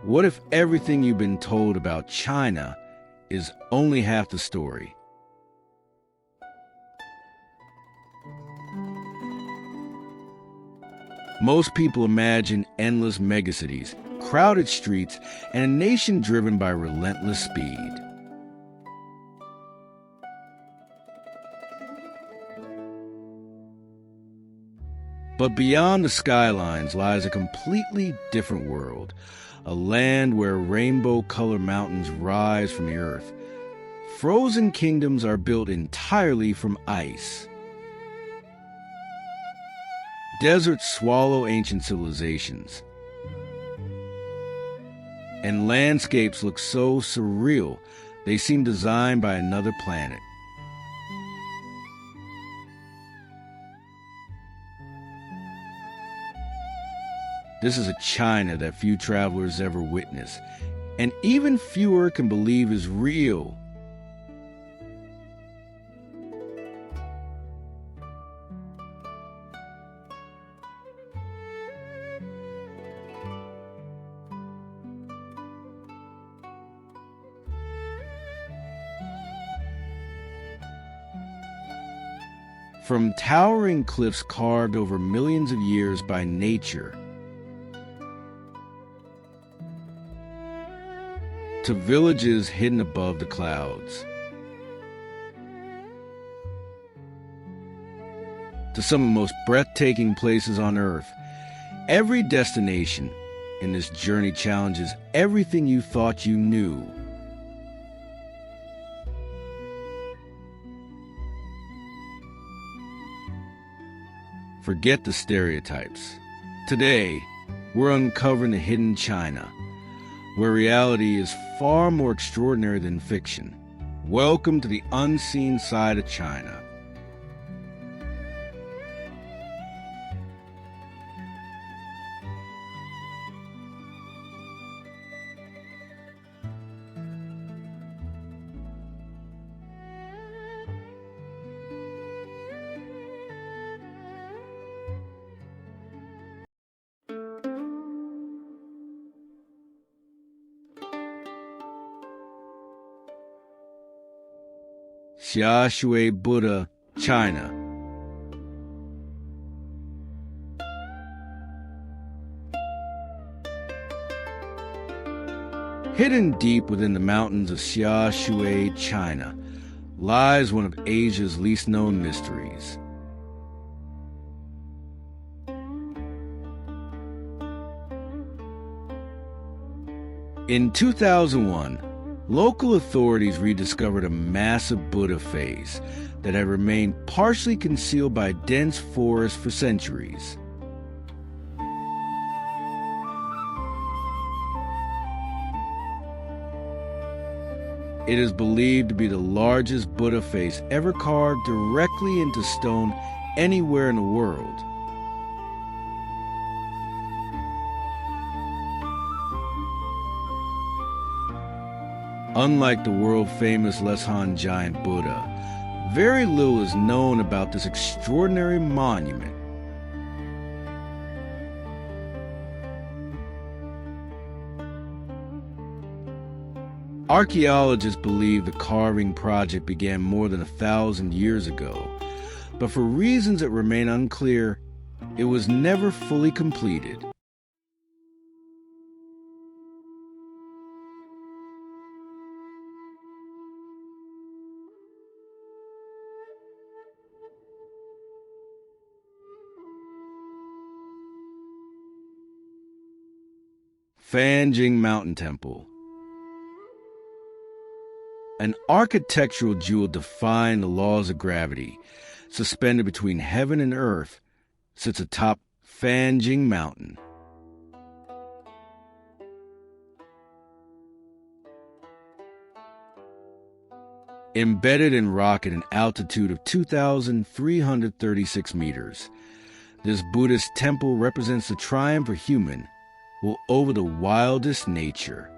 What if everything you've been told about China is only half the story? Most people imagine endless megacities, crowded streets, and a nation driven by relentless speed. But beyond the skylines lies a completely different world, a land where rainbow-colored mountains rise from the earth. Frozen kingdoms are built entirely from ice. Deserts swallow ancient civilizations. And landscapes look so surreal, they seem designed by another planet. This is a China that few travelers ever witness, and even fewer can believe is real. From towering cliffs carved over millions of years by nature, to villages hidden above the clouds, to some of the most breathtaking places on Earth, every destination in this journey challenges everything you thought you knew. Forget the stereotypes. Today, we're uncovering the hidden China, where reality is far more extraordinary than fiction. Welcome to the unseen side of China. Xiaoshui Buddha, China. Hidden deep within the mountains of Xiaoshui, China, lies one of Asia's least known mysteries. In 2001, local authorities rediscovered a massive Buddha face that had remained partially concealed by dense forest for centuries. It is believed to be the largest Buddha face ever carved directly into stone anywhere in the world. Unlike the world-famous Leshan giant Buddha, very little is known about this extraordinary monument. Archaeologists believe the carving project began more than 1,000 years ago, but for reasons that remain unclear, it was never fully completed. Fanjing Mountain Temple. An architectural jewel defying the laws of gravity, suspended between heaven and earth, sits atop Fanjing Mountain. Embedded in rock at an altitude of 2,336 meters, this Buddhist temple represents the triumph of human will over the wildest nature.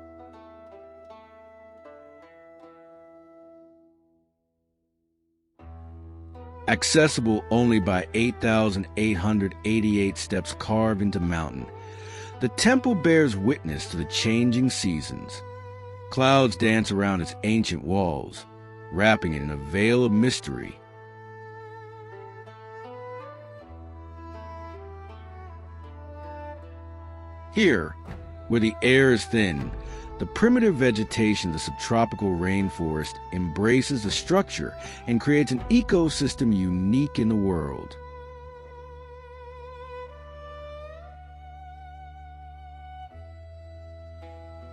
Accessible only by 8,888 steps carved into mountain, The temple bears witness to the changing seasons. Clouds dance around its ancient walls, wrapping it in a veil of mystery. Here, where the air is thin, the primitive vegetation of the subtropical rainforest embraces the structure and creates an ecosystem unique in the world.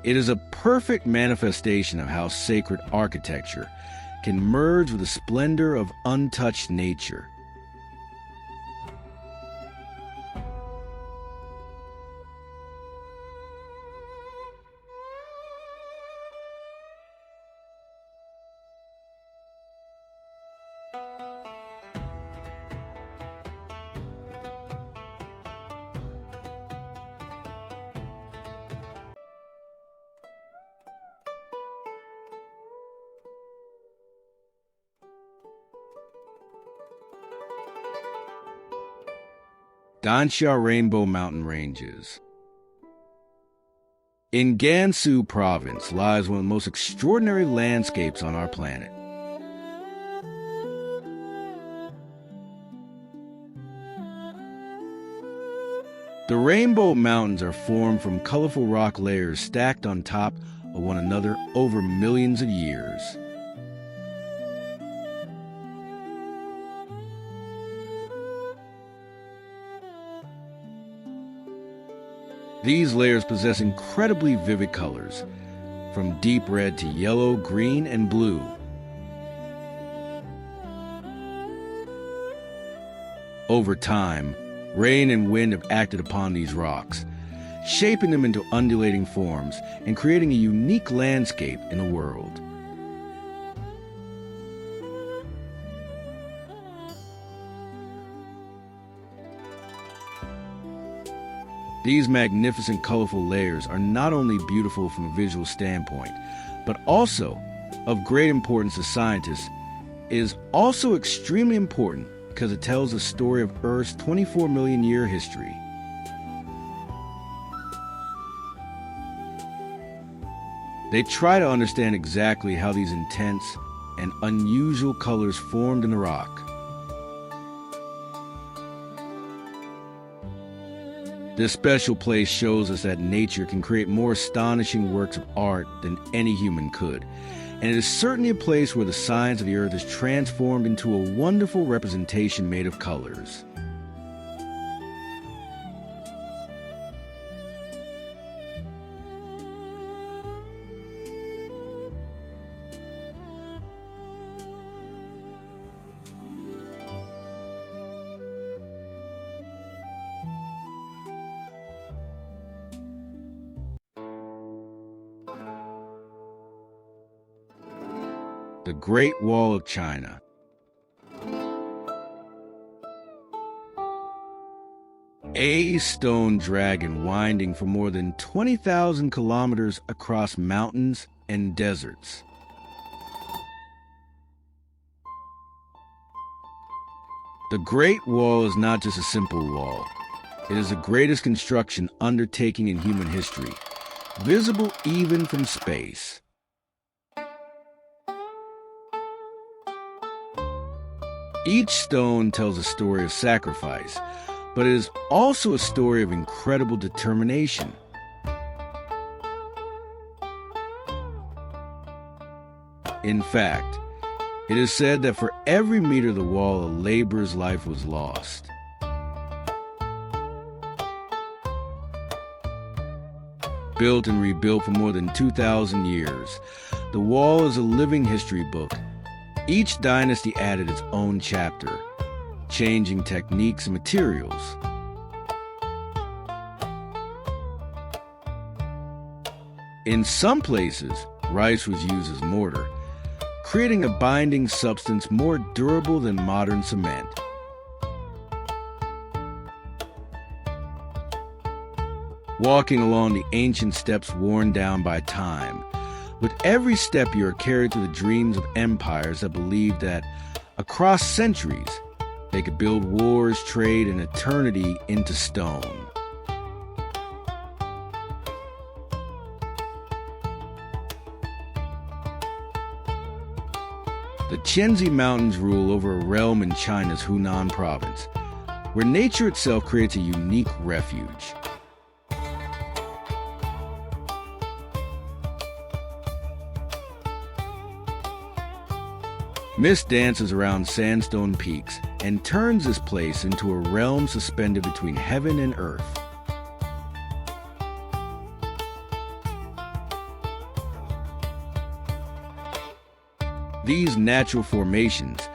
It is a perfect manifestation of how sacred architecture can merge with the splendor of untouched nature. Dansha Rainbow Mountain Ranges. In Gansu Province lies one of the most extraordinary landscapes on our planet. The Rainbow Mountains are formed from colorful rock layers stacked on top of one another over millions of years. These layers possess incredibly vivid colors, from deep red to yellow, green, and blue. Over time, rain and wind have acted upon these rocks, shaping them into undulating forms and creating a unique landscape in the world. These magnificent, colorful layers are not only beautiful from a visual standpoint, but also of great importance to scientists. It is also extremely important because it tells the story of Earth's 24 million year history. They try to understand exactly how these intense and unusual colors formed in the rock. This special place shows us that nature can create more astonishing works of art than any human could, and it is certainly a place where the science of the earth is transformed into a wonderful representation made of colors. The Great Wall of China. A stone dragon winding for more than 20,000 kilometers across mountains and deserts. The Great Wall is not just a simple wall. It is the greatest construction undertaking in human history, visible even from space. Each stone tells a story of sacrifice, but it is also a story of incredible determination. In fact, it is said that for every meter of the wall, a laborer's life was lost. Built and rebuilt for more than 2,000 years, the wall is a living history book. Each dynasty added its own chapter, changing techniques and materials. In some places, rice was used as mortar, creating a binding substance more durable than modern cement. Walking along the ancient steps worn down by time, with every step you are carried to the dreams of empires that believed that, across centuries, they could build wars, trade, and eternity into stone. The Tianzi Mountains rule over a realm in China's Hunan province, where nature itself creates a unique refuge. Mist dances around sandstone peaks and turns this place into a realm suspended between heaven and earth. These natural formations,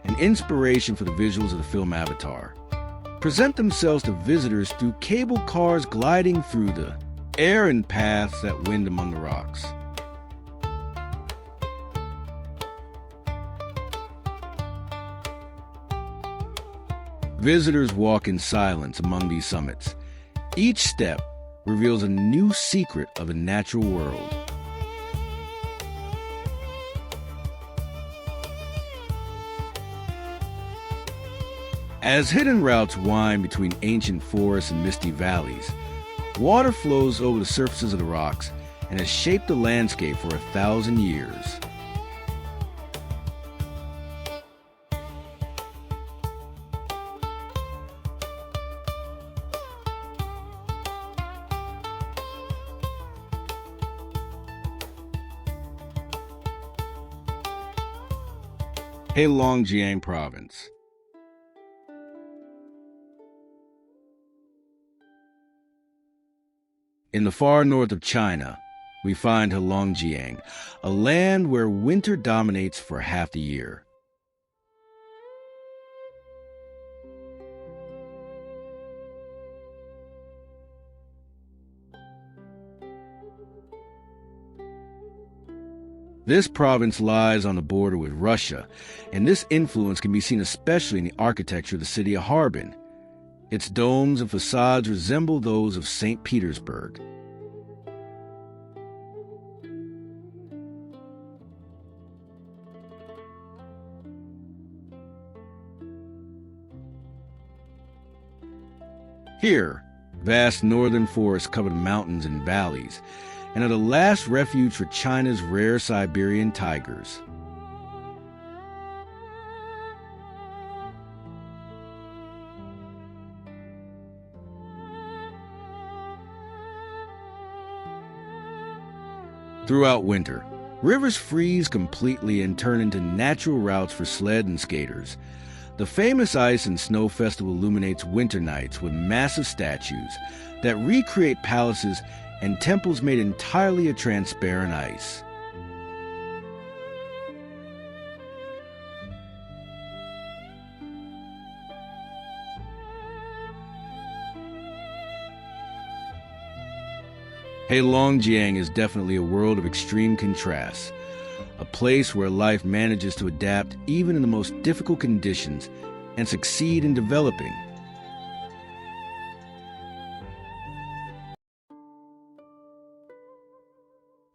an inspiration for the visuals of the film Avatar, present themselves to visitors through cable cars gliding through the air and paths that wind among the rocks. Visitors walk in silence among these summits. Each step reveals a new secret of the natural world. As hidden routes wind between ancient forests and misty valleys, water flows over the surfaces of the rocks and has shaped the landscape for 1,000 years. Heilongjiang Province. In the far north of China, we find Heilongjiang, a land where winter dominates for half the year. This province lies on the border with Russia, and this influence can be seen especially in the architecture of the city of Harbin. Its domes and facades resemble those of St. Petersburg. Here, vast northern forests cover the mountains and valleys, and are the last refuge for China's rare Siberian tigers. Throughout winter, rivers freeze completely and turn into natural routes for sled and skaters. The famous Ice and Snow Festival illuminates winter nights with massive statues that recreate palaces and temples made entirely of transparent ice. Heilongjiang is definitely a world of extreme contrasts, a place where life manages to adapt even in the most difficult conditions and succeed in developing.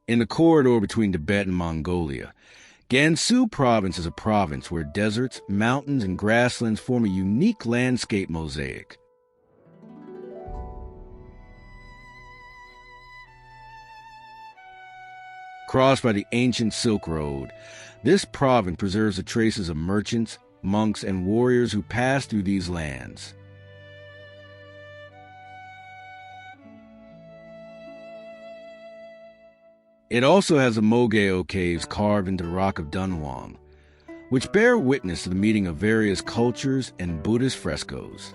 In the corridor between Tibet and Mongolia, Gansu Province is a province where deserts, mountains, and grasslands form a unique landscape mosaic. Crossed by the ancient Silk Road, this province preserves the traces of merchants, monks, and warriors who passed through these lands. It also has the Mogeo caves carved into the rock of Dunhuang, which bear witness to the meeting of various cultures and Buddhist frescoes.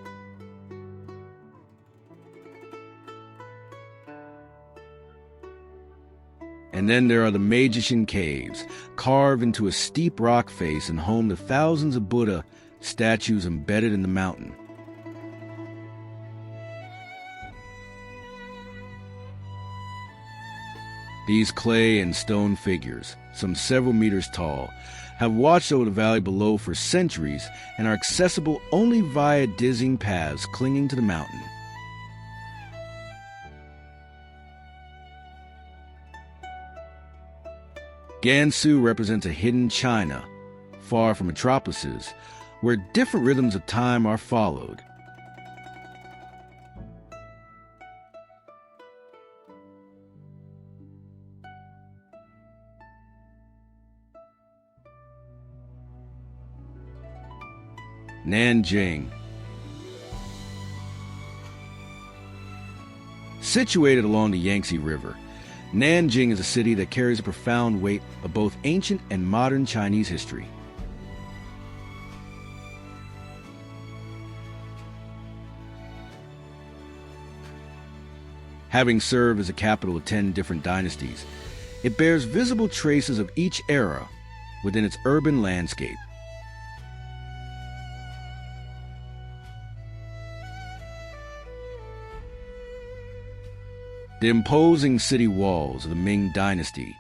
And then there are the Magician Caves, carved into a steep rock face and home to thousands of Buddha statues embedded in the mountain. These clay and stone figures, some several meters tall, have watched over the valley below for centuries and are accessible only via dizzying paths clinging to the mountain. Gansu represents a hidden China, far from metropolises, where different rhythms of time are followed. Nanjing. Situated along the Yangtze River, Nanjing is a city that carries a profound weight of both ancient and modern Chinese history. Having served as a capital of 10 different dynasties, it bears visible traces of each era within its urban landscape. The imposing city walls of the Ming Dynasty,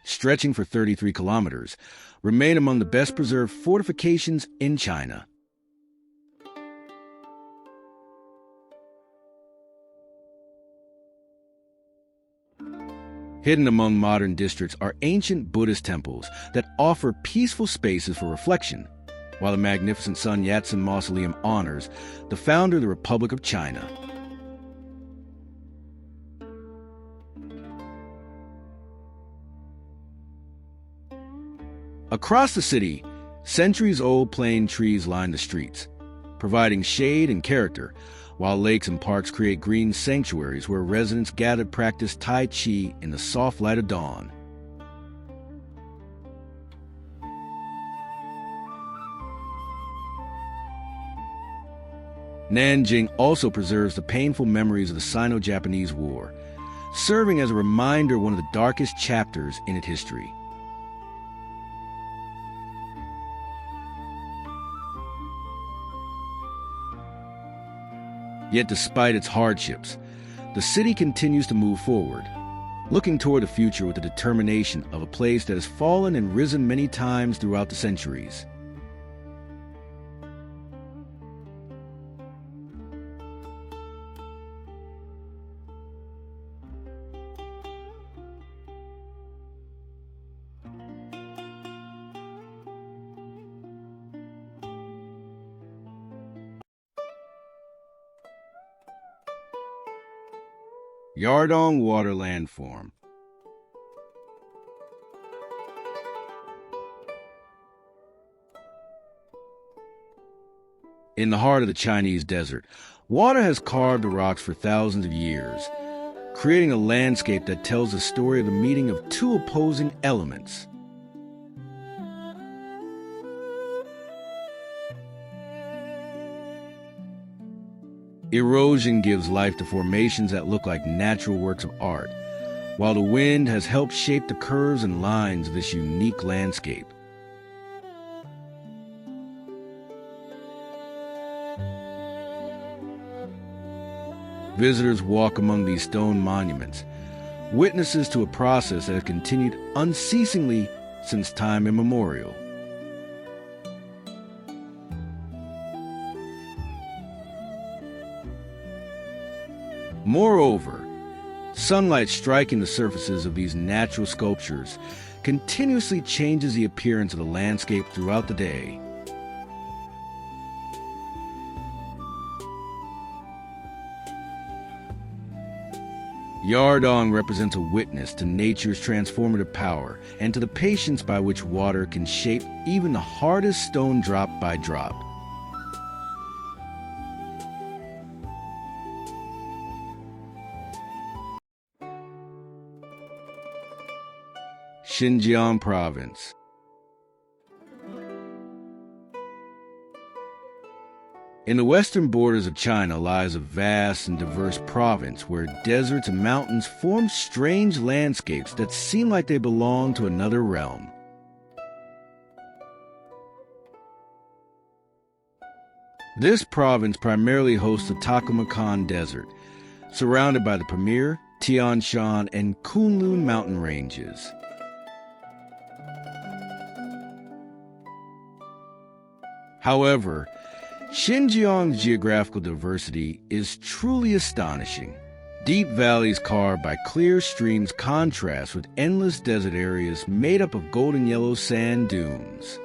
stretching for 33 kilometers, remain among the best preserved fortifications in China. Hidden among modern districts are ancient Buddhist temples that offer peaceful spaces for reflection, while the magnificent Sun Yat-sen Mausoleum honors the founder of the Republic of China. Across the city, centuries-old plane trees line the streets, providing shade and character, while lakes and parks create green sanctuaries where residents gather to practice Tai Chi in the soft light of dawn. Nanjing also preserves the painful memories of the Sino-Japanese War, serving as a reminder of one of the darkest chapters in its history. Yet despite its hardships, the city continues to move forward, looking toward the future with the determination of a place that has fallen and risen many times throughout the centuries. Yardong Water Landform. In the heart of the Chinese desert, water has carved the rocks for thousands of years, creating a landscape that tells the story of the meeting of two opposing elements. Erosion gives life to formations that look like natural works of art, while the wind has helped shape the curves and lines of this unique landscape. Visitors walk among these stone monuments, witnesses to a process that has continued unceasingly since time immemorial. Moreover, sunlight striking the surfaces of these natural sculptures continuously changes the appearance of the landscape throughout the day. Yardong represents a witness to nature's transformative power and to the patience by which water can shape even the hardest stone drop by drop. Xinjiang Province. In the western borders of China lies a vast and diverse province where deserts and mountains form strange landscapes that seem like they belong to another realm. This province primarily hosts the Taklamakan Desert, surrounded by the Pamir, Tian Shan, and Kunlun mountain ranges. However, Xinjiang's geographical diversity is truly astonishing. Deep valleys carved by clear streams contrast with endless desert areas made up of golden yellow sand dunes.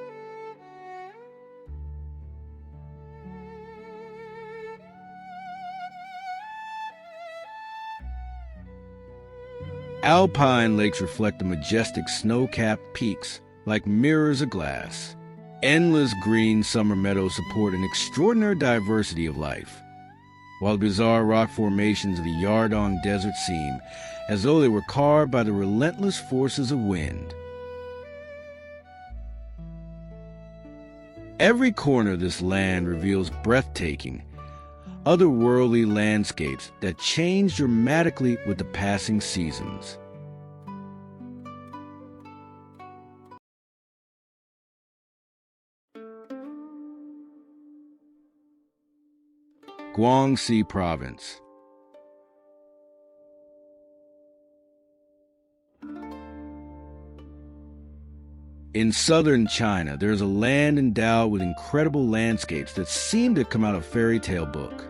Alpine lakes reflect the majestic snow-capped peaks like mirrors of glass. endless green summer meadows support an extraordinary diversity of life, while bizarre rock formations of the Yardong Desert seem as though they were carved by the relentless forces of wind. Every corner of this land reveals breathtaking, otherworldly landscapes that change dramatically with the passing seasons. Guangxi Province. In southern China, there is a land endowed with incredible landscapes that seem to come out of a fairy tale book.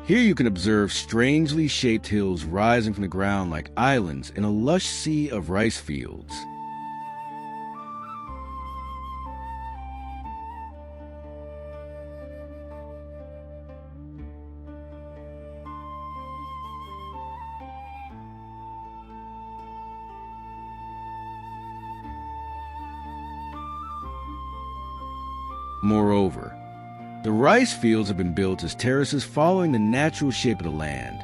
Here you can observe strangely shaped hills rising from the ground like islands in a lush sea of rice fields. Moreover, the rice fields have been built as terraces following the natural shape of the land,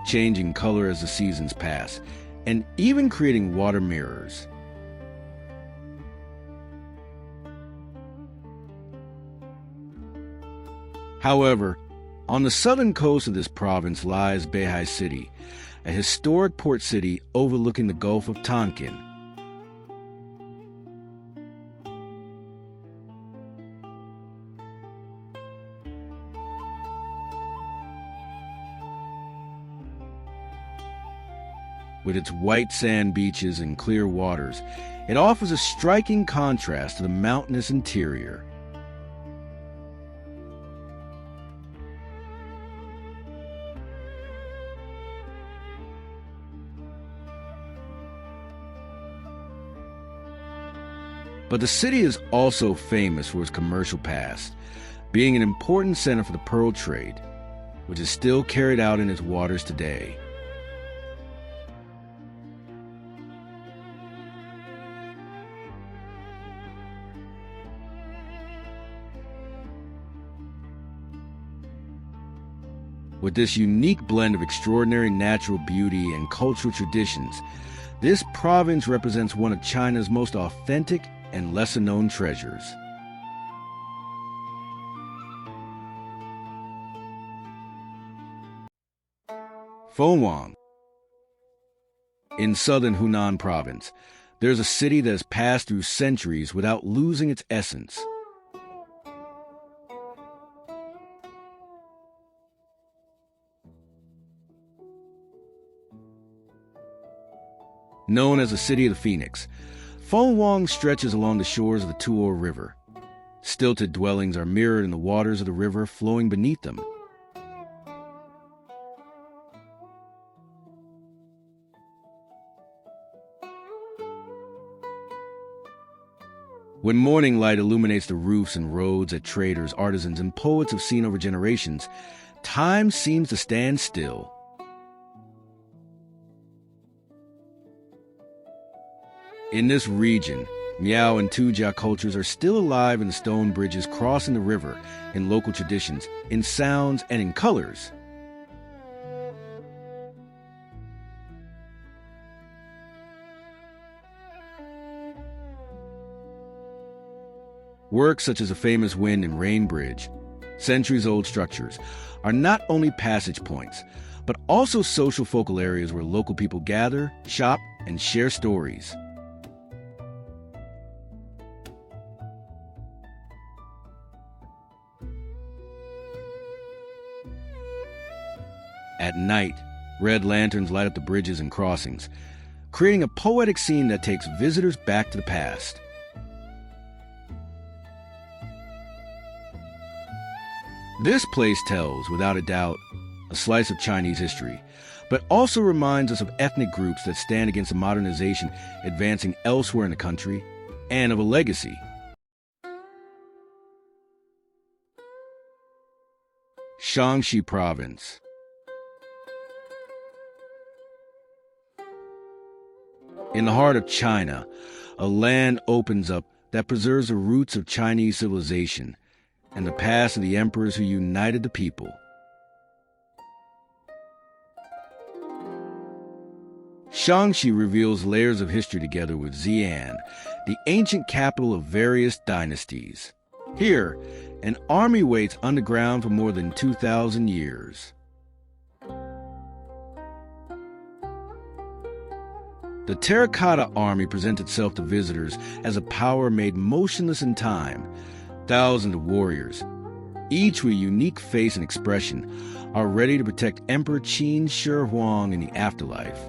changing color as the seasons pass, and even creating water mirrors. However, on the southern coast of this province lies Beihai City, a historic port city overlooking the Gulf of Tonkin. With its white sand beaches and clear waters, it offers a striking contrast to the mountainous interior. But the city is also famous for its commercial past, being an important center for the pearl trade, which is still carried out in its waters today. With this unique blend of extraordinary natural beauty and cultural traditions, this province represents one of China's most authentic and lesser-known treasures. Fenwang. In southern Hunan province, there's a city that has passed through centuries without losing its essence. Known as the City of the Phoenix, Fenwang stretches along the shores of the Tuo River. Stilted dwellings are mirrored in the waters of the river flowing beneath them. When morning light illuminates the roofs and roads that traders, artisans, and poets have seen over generations, time seems to stand still. In this region, Miao and Tujia cultures are still alive in the stone bridges crossing the river, in local traditions, in sounds, and in colors. Works such as the famous Wind and Rain Bridge, centuries-old structures, are not only passage points, but also social focal areas where local people gather, shop, and share stories. At night, red lanterns light up the bridges and crossings, creating a poetic scene that takes visitors back to the past. This place tells, without a doubt, a slice of Chinese history, but also reminds us of ethnic groups that stand against the modernization advancing elsewhere in the country, and of a legacy. Shaanxi Province. In the heart of China, a land opens up that preserves the roots of Chinese civilization and the past of the emperors who united the people. Shaanxi reveals layers of history together with Xi'an, the ancient capital of various dynasties. Here, an army waits underground for more than 2,000 years. The Terracotta Army presents itself to visitors as a power made motionless in time. Thousands of warriors, each with a unique face and expression, are ready to protect Emperor Qin Shi Huang in the afterlife.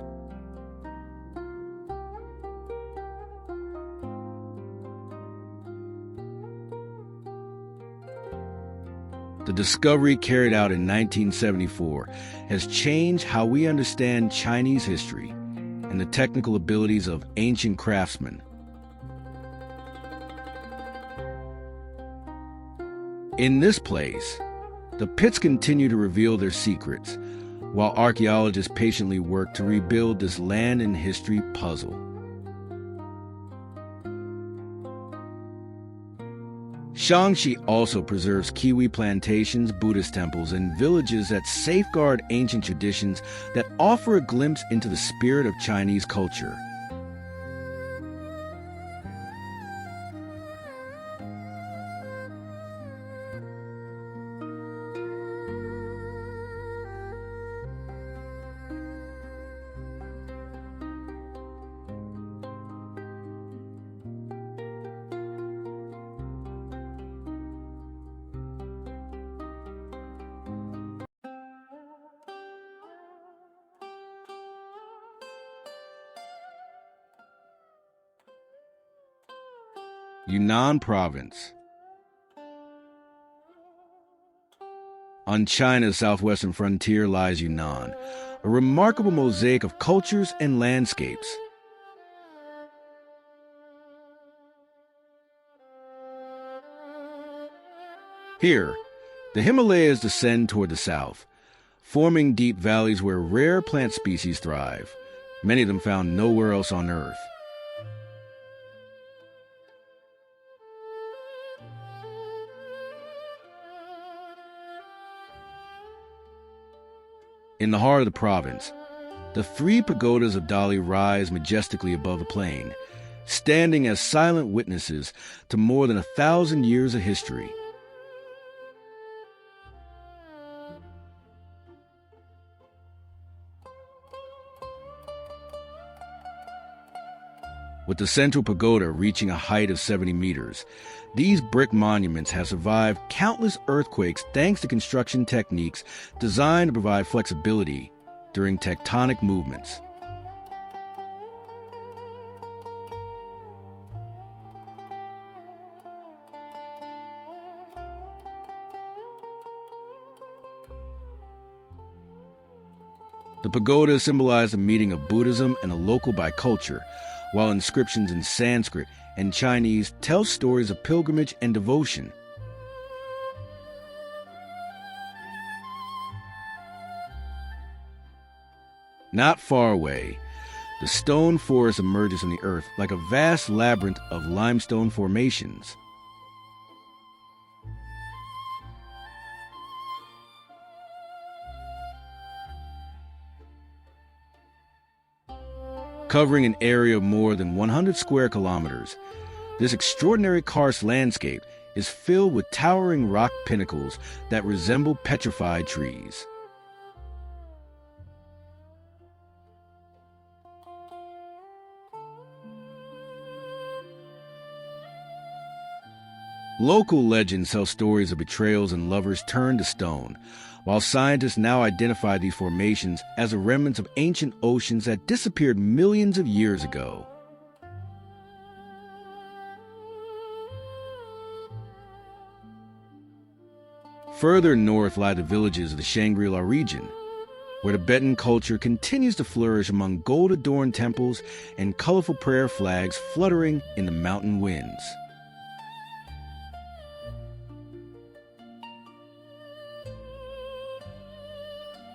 The discovery carried out in 1974 has changed how we understand Chinese history and the technical abilities of ancient craftsmen. In this place, the pits continue to reveal their secrets, while archaeologists patiently work to rebuild this land and history puzzle. Shaanxi also preserves kiwi plantations, Buddhist temples, and villages that safeguard ancient traditions that offer a glimpse into the spirit of Chinese culture. Yunnan Province. On China's southwestern frontier lies Yunnan, a remarkable mosaic of cultures and landscapes. Here, the Himalayas descend toward the south, forming deep valleys where rare plant species thrive, many of them found nowhere else on Earth. In the heart of the province, the three pagodas of Dali rise majestically above the plain, standing as silent witnesses to more than 1,000 years of history. With the central pagoda reaching a height of 70 meters, these brick monuments have survived countless earthquakes thanks to construction techniques designed to provide flexibility during tectonic movements. The pagoda symbolized the meeting of Buddhism and a local biculture, while inscriptions in Sanskrit and Chinese tell stories of pilgrimage and devotion. Not far away, the stone forest emerges from the earth like a vast labyrinth of limestone formations. Covering an area of more than 100 square kilometers, this extraordinary karst landscape is filled with towering rock pinnacles that resemble petrified trees. Local legends tell stories of betrayals and lovers turned to stone, while scientists now identify these formations as the remnants of ancient oceans that disappeared millions of years ago. Further north lie the villages of the Shangri-La region. where Tibetan culture continues to flourish among gold-adorned temples and colorful prayer flags fluttering in the mountain winds.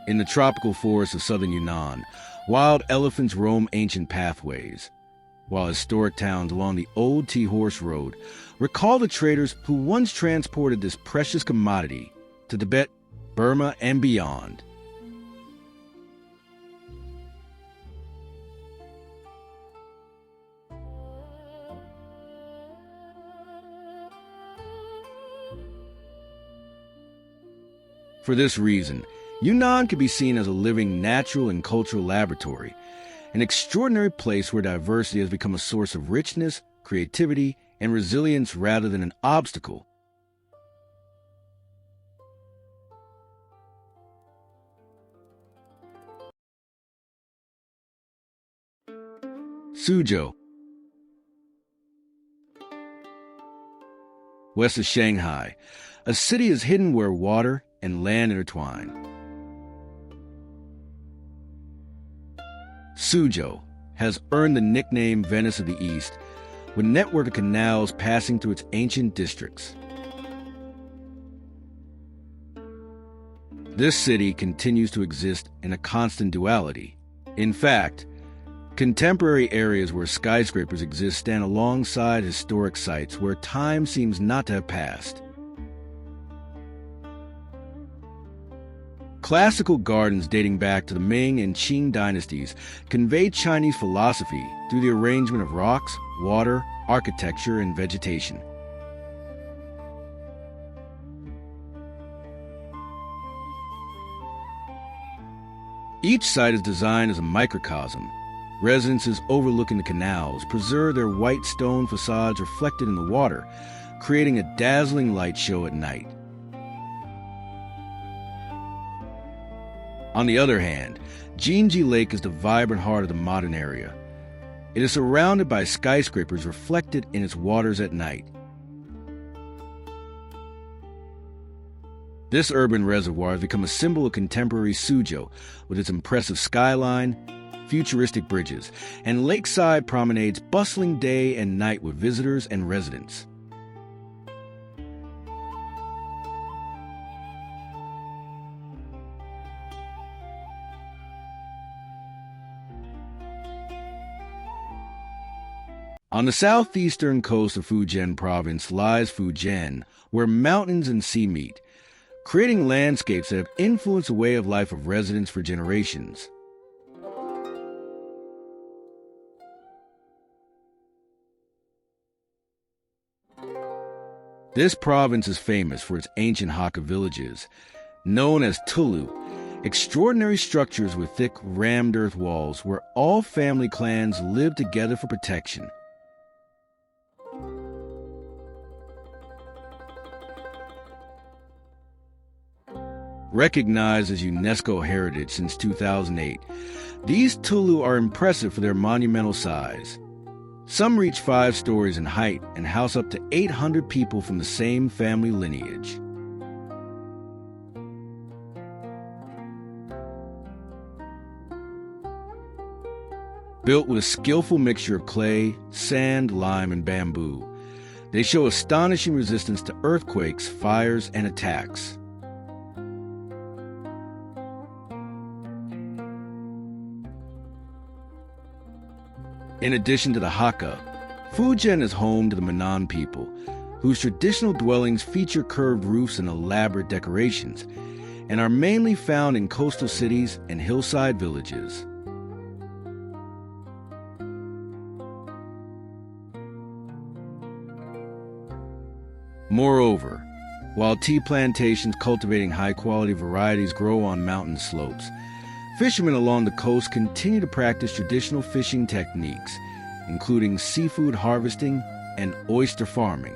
In the tropical forests of southern Yunnan, wild elephants roam ancient pathways, while historic towns along the old Tea-Horse Road recall the traders who once transported this precious commodity to Tibet, Burma, and beyond. For this reason, Yunnan can be seen as a living natural and cultural laboratory, an extraordinary place where diversity has become a source of richness, creativity, and resilience rather than an obstacle. Suzhou, west of Shanghai, a city is hidden where water and land intertwine. Suzhou has earned the nickname Venice of the East, with a network of canals passing through its ancient districts. This city continues to exist in a constant duality. In fact, contemporary areas where skyscrapers exist stand alongside historic sites where time seems not to have passed. Classical gardens dating back to the Ming and Qing dynasties convey Chinese philosophy through the arrangement of rocks, water, architecture, and vegetation. Each site is designed as a microcosm. Residences overlooking the canals preserve their white stone facades reflected in the water, creating a dazzling light show at night. On the other hand, Jinji Lake is the vibrant heart of the modern area. It is surrounded by skyscrapers reflected in its waters at night. This urban reservoir has become a symbol of contemporary Suzhou, with its impressive skyline, futuristic bridges, and lakeside promenades bustling day and night with visitors and residents. On the southeastern coast of Fujian province lies Fujian, where mountains and sea meet, creating landscapes that have influenced the way of life of residents for generations. This province is famous for its ancient Hakka villages, known as Tulu, extraordinary structures with thick, rammed earth walls where all family clans live together for protection. Recognized as UNESCO heritage since 2008, these Tulu are impressive for their monumental size. Some reach 5 stories in height and house up to 800 people from the same family lineage. Built with a skillful mixture of clay, sand, lime, and bamboo, they show astonishing resistance to earthquakes, fires, and attacks. In addition to the Hakka, Fujian is home to the Minnan people, whose traditional dwellings feature curved roofs and elaborate decorations, and are mainly found in coastal cities and hillside villages. Moreover, while tea plantations cultivating high-quality varieties grow on mountain slopes, fishermen along the coast continue to practice traditional fishing techniques, including seafood harvesting and oyster farming.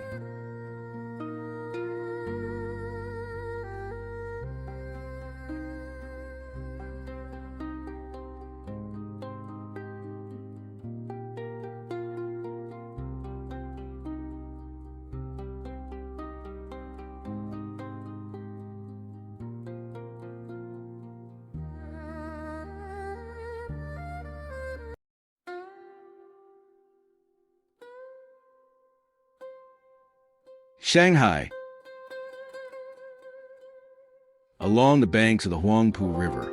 Shanghai. Along the banks of the Huangpu River,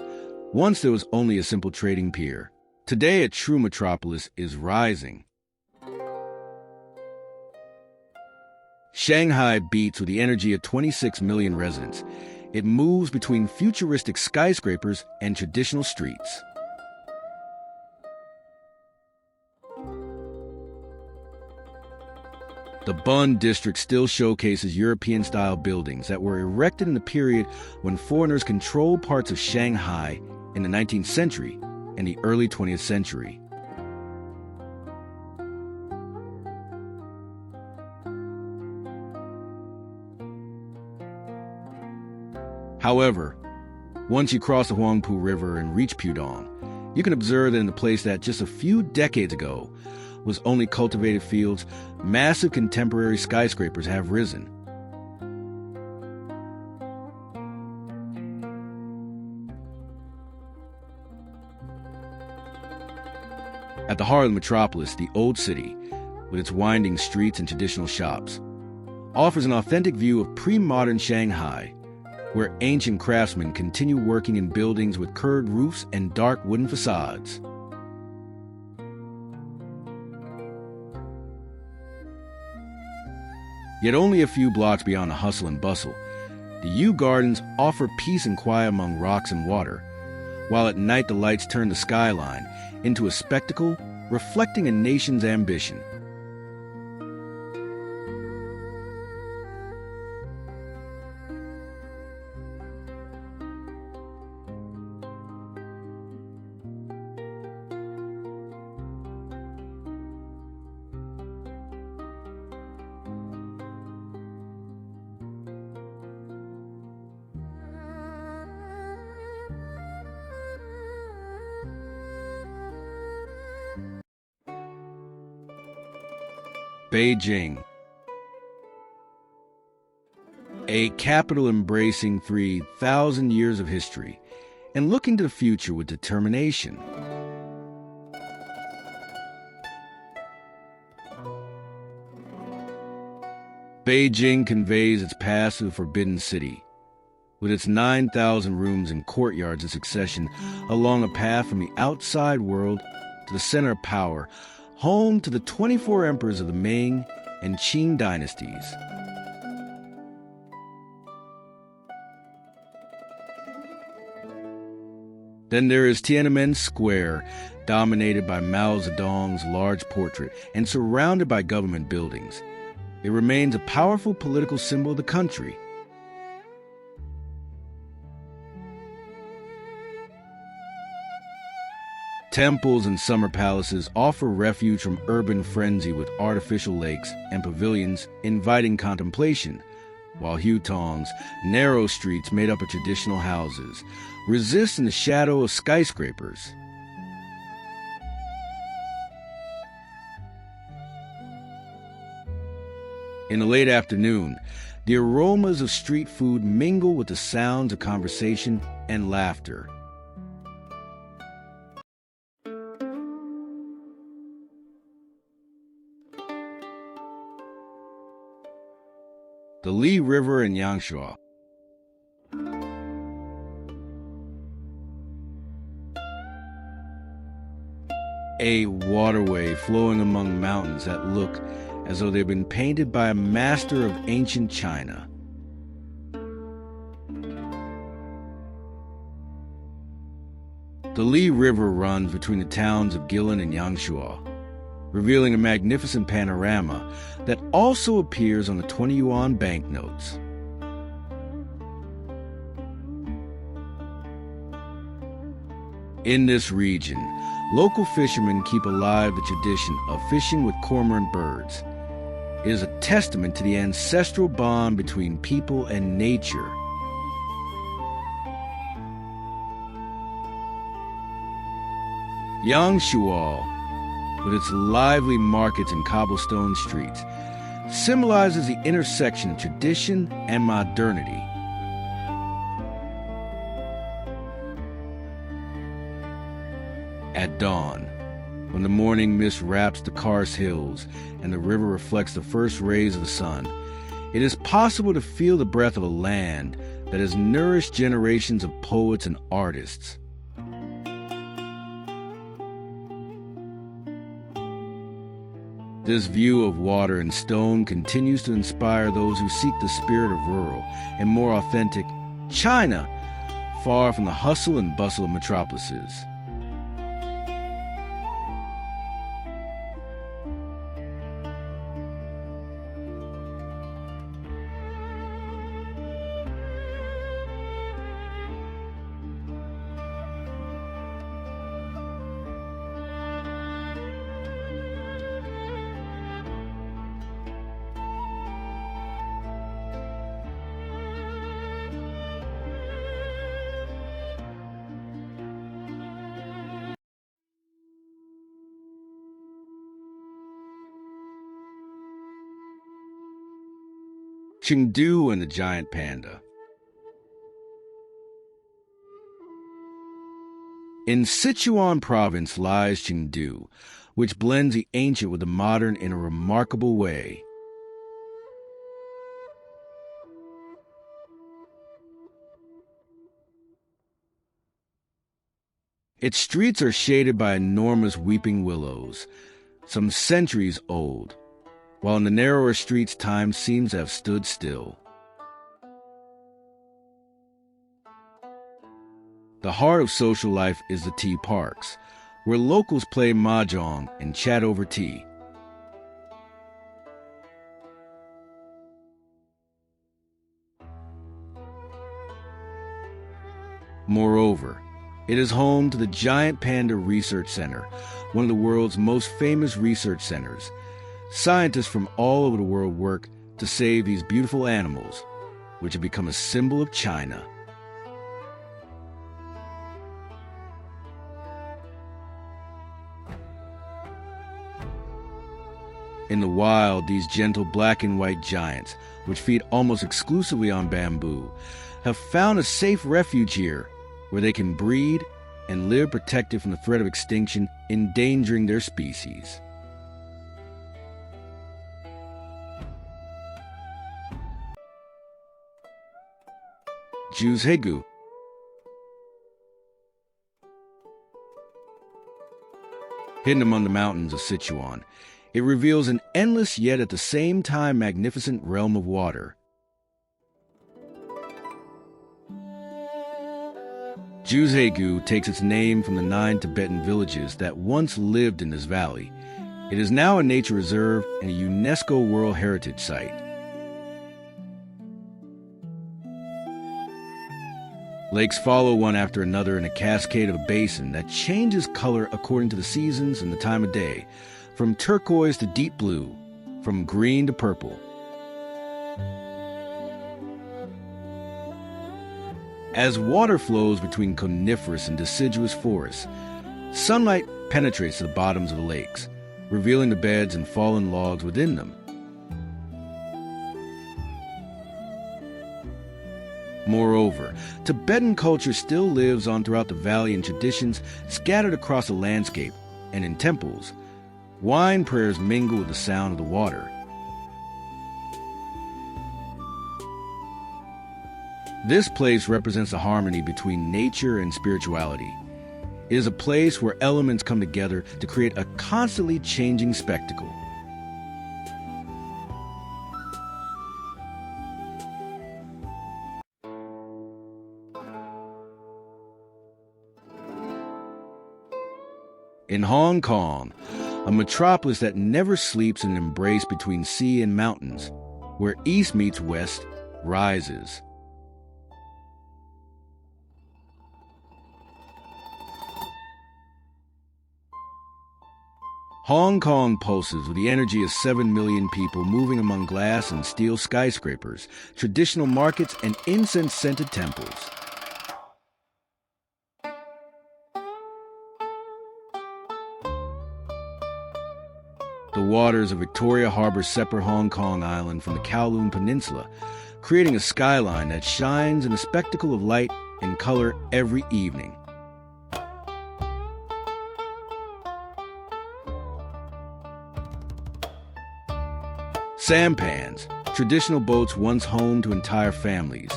once there was only a simple trading pier. Today, a true metropolis is rising. Shanghai beats with the energy of 26 million residents. It moves between futuristic skyscrapers and traditional streets. The Bund district still showcases European-style buildings that were erected in the period when foreigners controlled parts of Shanghai in the 19th century and the early 20th century. However, once you cross the Huangpu River and reach Pudong, you can observe that in a place that just a few decades ago was only cultivated fields, massive contemporary skyscrapers have risen. At the heart of the metropolis, the Old City, with its winding streets and traditional shops, offers an authentic view of pre-modern Shanghai, where ancient craftsmen continue working in buildings with curved roofs and dark wooden facades. Yet only a few blocks beyond the hustle and bustle, the Yew Gardens offer peace and quiet among rocks and water, while at night the lights turn the skyline into a spectacle reflecting a nation's ambition. Beijing, a capital embracing 3,000 years of history and looking to the future with determination. Beijing conveys its past to the Forbidden City, with its 9,000 rooms and courtyards in succession along a path from the outside world to the center of power, home to the 24 emperors of the Ming and Qing dynasties. Then there is Tiananmen Square, dominated by Mao Zedong's large portrait and surrounded by government buildings. It remains a powerful political symbol of the country. Temples and summer palaces offer refuge from urban frenzy with artificial lakes and pavilions inviting contemplation, while Hutong's narrow streets made up of traditional houses resist in the shadow of skyscrapers. In the late afternoon, the aromas of street food mingle with the sounds of conversation and laughter. The Li River in Yangshuo. A waterway flowing among mountains that look as though they've been painted by a master of ancient China. The Li River runs between the towns of Guilin and Yangshuo, revealing a magnificent panorama that also appears on the 20 yuan banknotes. In this region, local fishermen keep alive the tradition of fishing with cormorant birds. It is a testament to the ancestral bond between people and nature. Yangshuo, with its lively markets and cobblestone streets, symbolizes the intersection of tradition and modernity. At dawn, when the morning mist wraps the Kars hills and the river reflects the first rays of the sun, It is possible to feel the breath of a land that has nourished generations of poets and artists. This view of water and stone continues to inspire those who seek the spirit of rural and more authentic China, far from the hustle and bustle of metropolises. Chengdu and the giant panda. In Sichuan province lies Chengdu, which blends the ancient with the modern in a remarkable way. Its streets are shaded by enormous weeping willows, some centuries old, while in the narrower streets time seems to have stood still. The heart of social life is the tea parks, where locals play mahjong and chat over tea. Moreover, it is home to the Giant Panda Research Center, one of the world's most famous research centers. Scientists from all over the world work to save these beautiful animals, which have become a symbol of China. In the wild, these gentle black and white giants, which feed almost exclusively on bamboo, have found a safe refuge here where they can breed and live protected from the threat of extinction endangering their species. Juzhegu. Hidden among the mountains of Sichuan, it reveals an endless yet at the same time magnificent realm of water. Juzhegu takes its name from the 9 Tibetan villages that once lived in this valley. It is now a nature reserve and a UNESCO World Heritage Site. Lakes follow one after another in a cascade of a basin that changes color according to the seasons and the time of day, from turquoise to deep blue, from green to purple. As water flows between coniferous and deciduous forests, sunlight penetrates to the bottoms of the lakes, revealing the beds and fallen logs within them. Moreover, Tibetan culture still lives on throughout the valley in traditions scattered across the landscape, and in temples, wine prayers mingle with the sound of the water. This place represents the harmony between nature and spirituality. It is a place where elements come together to create a constantly changing spectacle. In Hong Kong, a metropolis that never sleeps in an embrace between sea and mountains, where east meets west, rises. Hong Kong pulses with the energy of 7 million people moving among glass and steel skyscrapers, traditional markets, and incense-scented temples. The waters of Victoria Harbour separate Hong Kong Island from the Kowloon Peninsula, creating a skyline that shines in a spectacle of light and color every evening. Sampans, Traditional boats, once home to entire families,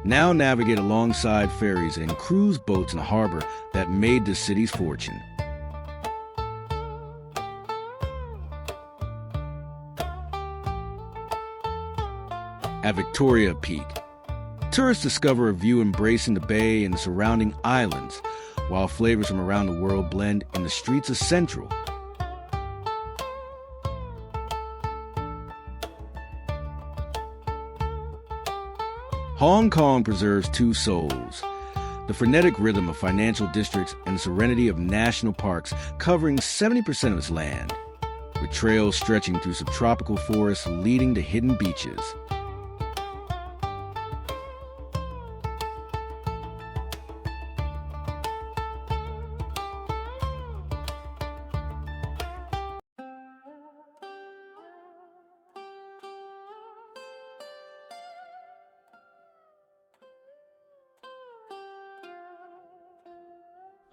now navigate alongside ferries and cruise boats in a harbor that made the city's fortune. At Victoria Peak, tourists discover a view embracing the bay and the surrounding islands, while flavors from around the world blend in the streets of Central. Hong Kong preserves two souls: the frenetic rhythm of financial districts and the serenity of national parks covering 70% of its land, with trails stretching through subtropical forests leading to hidden beaches.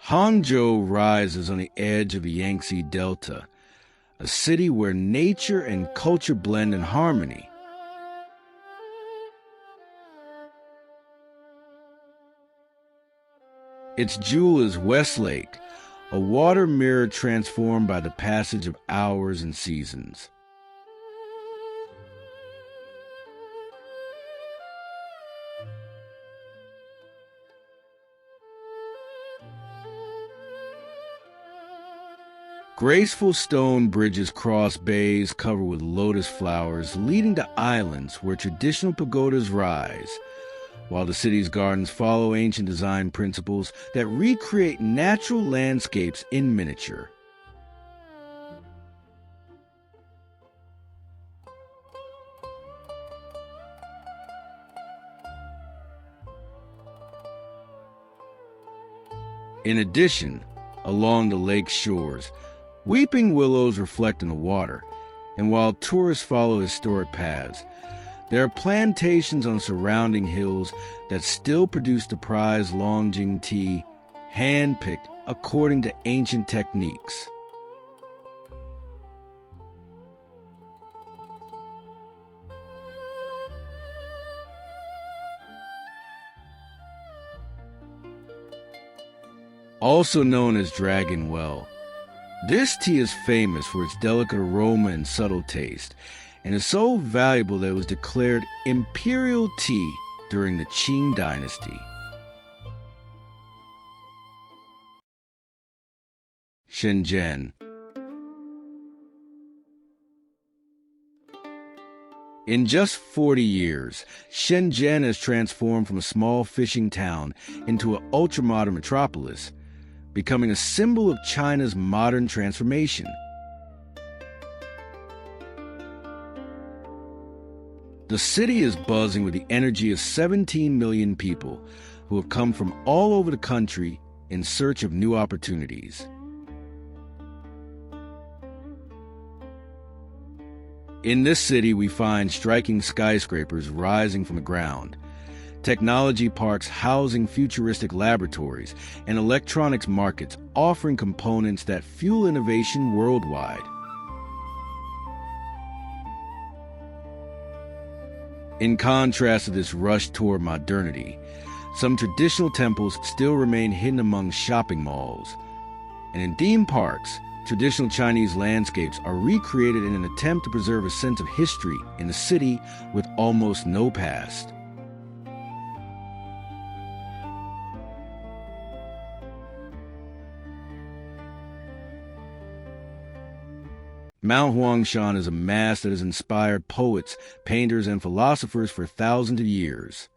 Hangzhou rises on the edge of the Yangtze Delta, a city where nature and culture blend in harmony. Its jewel is Westlake, a water mirror transformed by the passage of hours and seasons. Graceful stone bridges cross bays covered with lotus flowers, leading to islands where traditional pagodas rise, while the city's gardens follow ancient design principles that recreate natural landscapes in miniature. In addition, along the lake's shores, weeping willows reflect in the water, and while tourists follow historic paths, there are plantations on surrounding hills that still produce the prized Longjing tea, hand-picked according to ancient techniques. Also known as Dragon Well, this tea is famous for its delicate aroma and subtle taste, and is so valuable that it was declared imperial tea during the Qing dynasty. Shenzhen. In just 40 years, Shenzhen has transformed from a small fishing town into an ultramodern metropolis, becoming a symbol of China's modern transformation. The city is buzzing with the energy of 17 million people who have come from all over the country in search of new opportunities. In this city, we find striking skyscrapers rising from the ground, technology parks housing futuristic laboratories, and electronics markets offering components that fuel innovation worldwide. In contrast to this rush toward modernity, some traditional temples still remain hidden among shopping malls. And in theme parks, traditional Chinese landscapes are recreated in an attempt to preserve a sense of history in a city with almost no past. Mount Huangshan is a mass that has inspired poets, painters, and philosophers for thousands of years.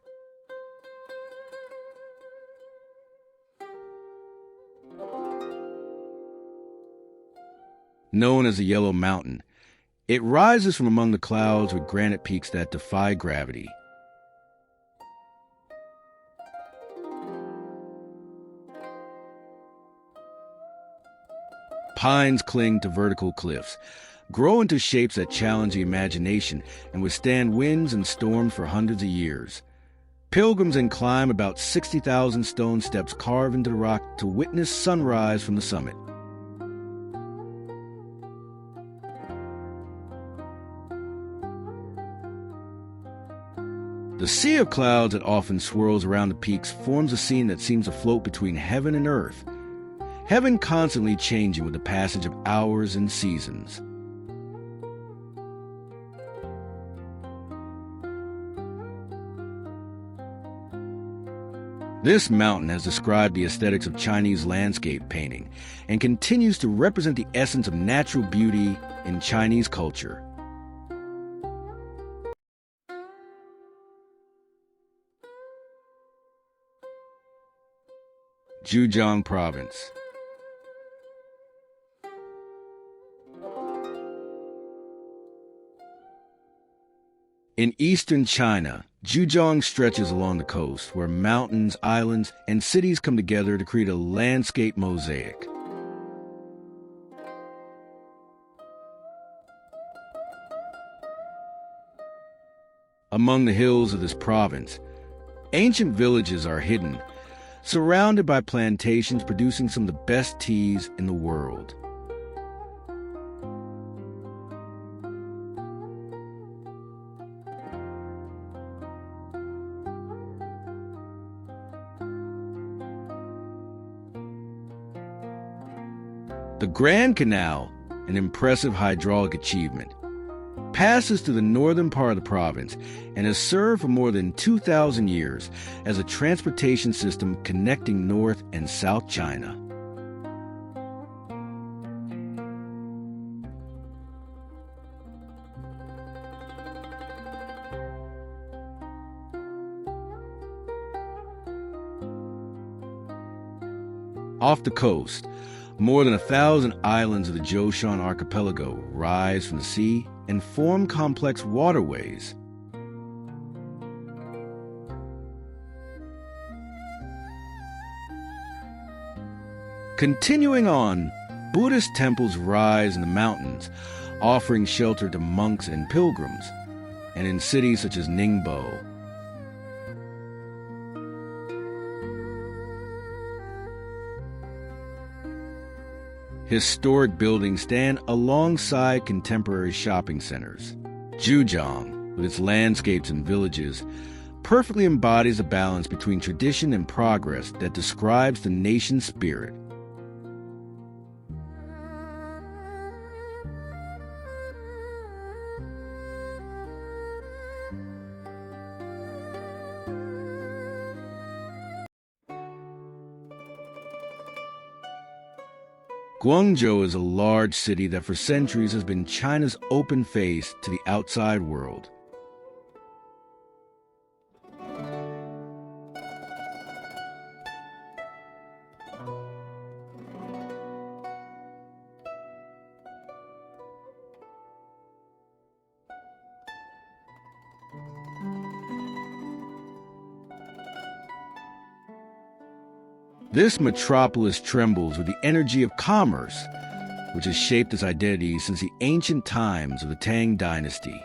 Known as the Yellow Mountain, it rises from among the clouds with granite peaks that defy gravity. Pines cling to vertical cliffs, grow into shapes that challenge the imagination, and withstand winds and storms for hundreds of years. Pilgrims then climb about 60,000 stone steps carved into the rock to witness sunrise from the summit. The sea of clouds that often swirls around the peaks forms a scene that seems to float between heaven and earth, heaven constantly changing with the passage of hours and seasons. This mountain has described the aesthetics of Chinese landscape painting and continues to represent the essence of natural beauty in Chinese culture. Zhejiang Province. In eastern China, Zhejiang stretches along the coast, where mountains, islands, and cities come together to create a landscape mosaic. Among the hills of this province, ancient villages are hidden, surrounded by plantations producing some of the best teas in the world. The Grand Canal, an impressive hydraulic achievement, passes through the northern part of the province and has served for more than 2,000 years as a transportation system connecting North and South China. Off the coast, more than 1,000 islands of the Zhoushan archipelago rise from the sea and form complex waterways. Continuing on, Buddhist temples rise in the mountains, offering shelter to monks and pilgrims, and in cities such as Ningbo. Historic buildings stand alongside contemporary shopping centers. Zhejiang, with its landscapes and villages, perfectly embodies a balance between tradition and progress that describes the nation's spirit. Guangzhou is a large city that for centuries has been China's open face to the outside world. This metropolis trembles with the energy of commerce, which has shaped its identity since the ancient times of the Tang Dynasty.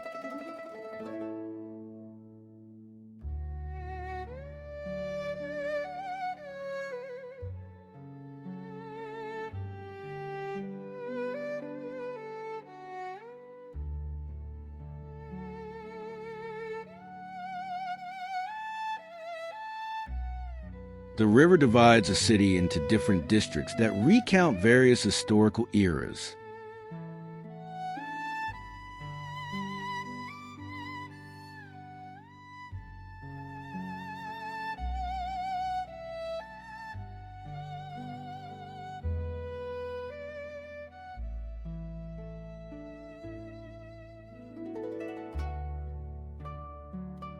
The river divides the city into different districts that recount various historical eras.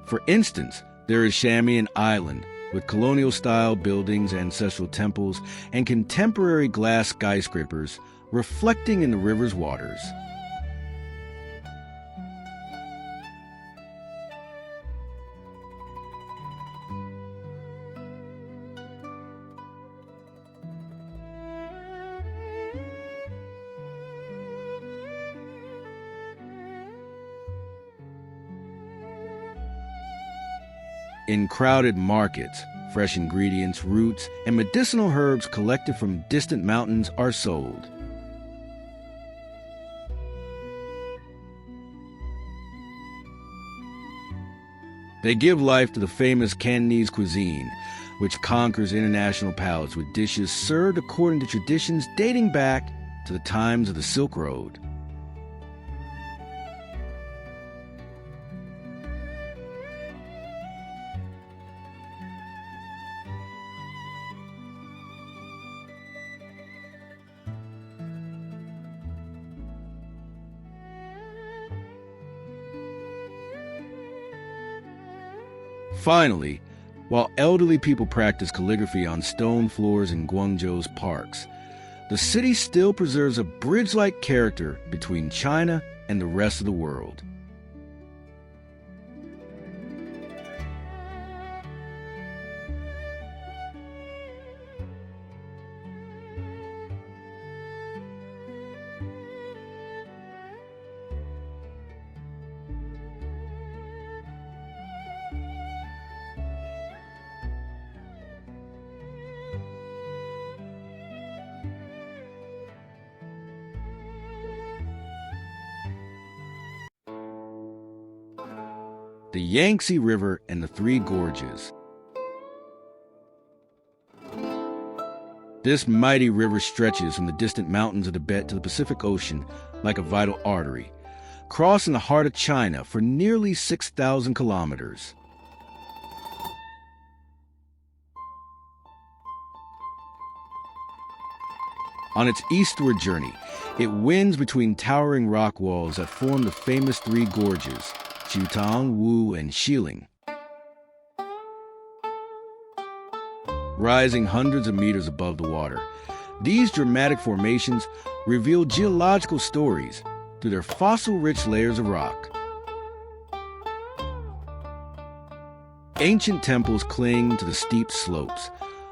For instance, there is Shamian Island, with colonial-style buildings, ancestral temples, and contemporary glass skyscrapers reflecting in the river's waters. In crowded markets, fresh ingredients, roots, and medicinal herbs collected from distant mountains are sold. They give life to the famous Cantonese cuisine, which conquers international palates with dishes served according to traditions dating back to the times of the Silk Road. Finally, while elderly people practice calligraphy on stone floors in Guangzhou's parks, the city still preserves a bridge-like character between China and the rest of the world. The Yangtze River and the Three Gorges. This mighty river stretches from the distant mountains of Tibet to the Pacific Ocean like a vital artery, crossing the heart of China for nearly 6,000 kilometers. On its eastward journey, it winds between towering rock walls that form the famous Three Gorges, Chutang, Wu, and Xiling. Rising hundreds of meters above the water, these dramatic formations reveal geological stories through their fossil-rich layers of rock. Ancient temples cling to the steep slopes,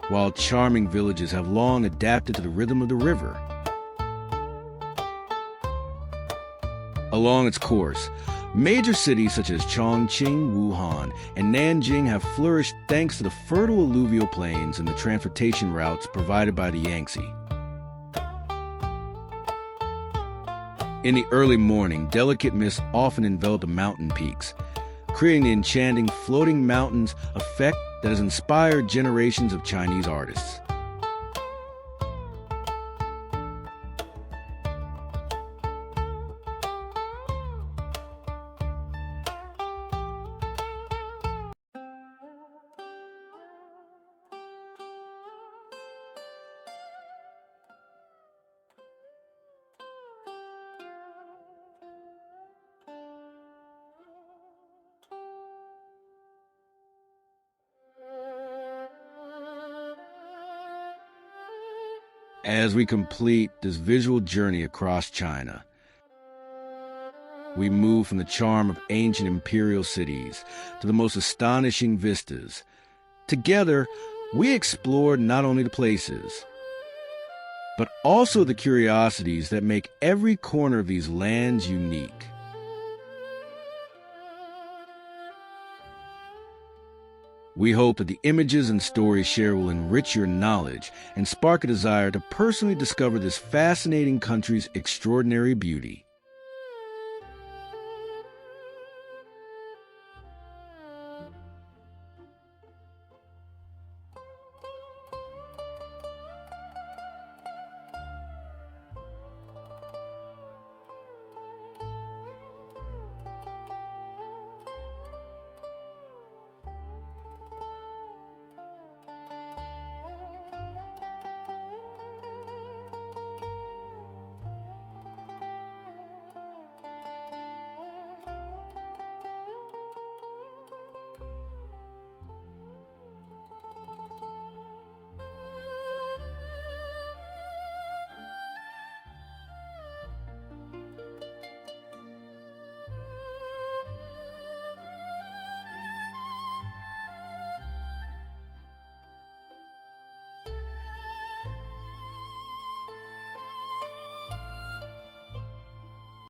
while charming villages have long adapted to the rhythm of the river. Along its course, major cities such as Chongqing, Wuhan, and Nanjing have flourished thanks to the fertile alluvial plains and the transportation routes provided by the Yangtze. In the early morning, delicate mists often envelop the mountain peaks, creating the enchanting floating mountains effect that has inspired generations of Chinese artists. As we complete this visual journey across China, we move from the charm of ancient imperial cities to the most astonishing vistas. Together, we explore not only the places, but also the curiosities that make every corner of these lands unique. We hope that the images and stories shared will enrich your knowledge and spark a desire to personally discover this fascinating country's extraordinary beauty.